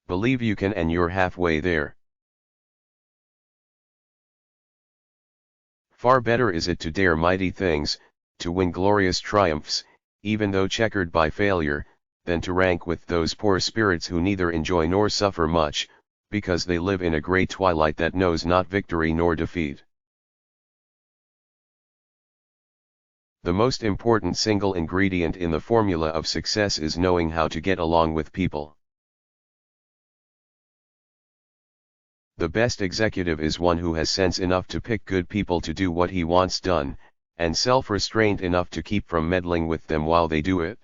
Believe you can and you're halfway there. Far better is it to dare mighty things, to win glorious triumphs, even though checkered by failure, than to rank with those poor spirits who neither enjoy nor suffer much, because they live in a great twilight that knows not victory nor defeat. The most important single ingredient in the formula of success is knowing how to get along with people. The best executive is one who has sense enough to pick good people to do what he wants done, and self-restraint enough to keep from meddling with them while they do it.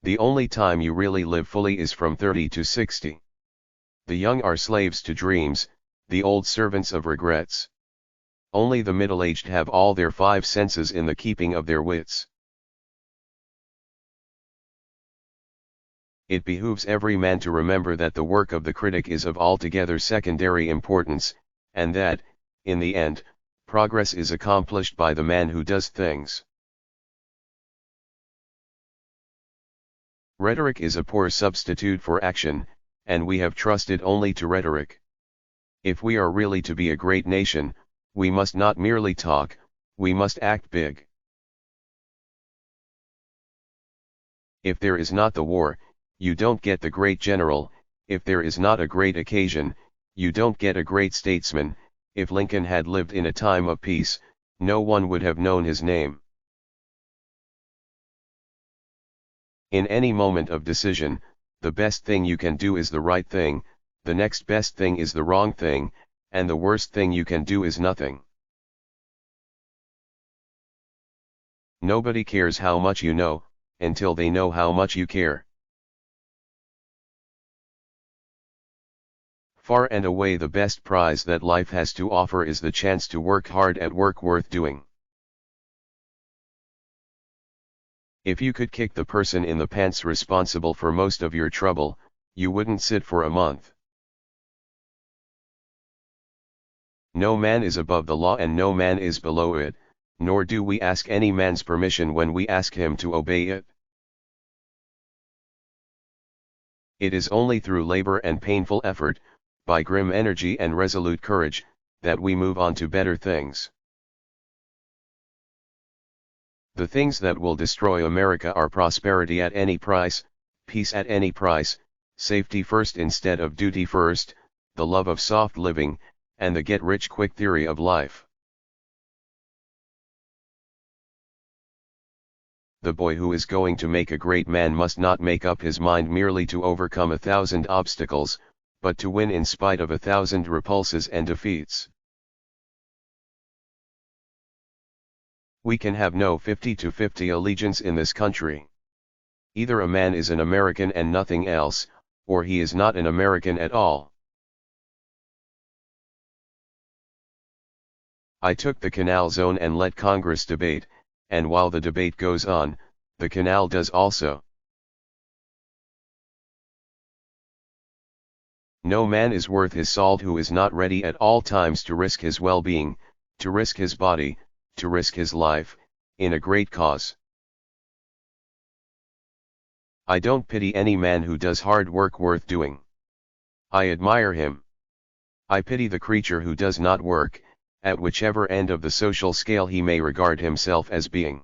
The only time you really live fully is from 30 to 60. The young are slaves to dreams, the old servants of regrets. Only the middle-aged have all their five senses in the keeping of their wits. It behooves every man to remember that the work of the critic is of altogether secondary importance, and that, in the end, progress is accomplished by the man who does things. Rhetoric is a poor substitute for action, and we have trusted only to rhetoric. If we are really to be a great nation, we must not merely talk, we must act big. If there is not the war, you don't get the great general. If there is not a great occasion, you don't get a great statesman. If Lincoln had lived in a time of peace, no one would have known his name. In any moment of decision, the best thing you can do is the right thing, the next best thing is the wrong thing, and the worst thing you can do is nothing. Nobody cares how much you know, until they know how much you care. Far and away the best prize that life has to offer is the chance to work hard at work worth doing. If you could kick the person in the pants responsible for most of your trouble, you wouldn't sit for a month. No man is above the law and no man is below it, nor do we ask any man's permission when we ask him to obey it. It is only through labor and painful effort, by grim energy and resolute courage, that we move on to better things. The things that will destroy America are prosperity at any price, peace at any price, safety first instead of duty first, the love of soft living, and the get-rich-quick theory of life. The boy who is going to make a great man must not make up his mind merely to overcome 1,000 obstacles, but to win in spite of 1,000 repulses and defeats. We can have no 50-50 allegiance in this country. Either a man is an American and nothing else, or he is not an American at all. I took the canal zone and let Congress debate, and while the debate goes on, the canal does also. No man is worth his salt who is not ready at all times to risk his well-being, to risk his body, to risk his life, in a great cause. I don't pity any man who does hard work worth doing. I admire him. I pity the creature who does not work, at whichever end of the social scale he may regard himself as being.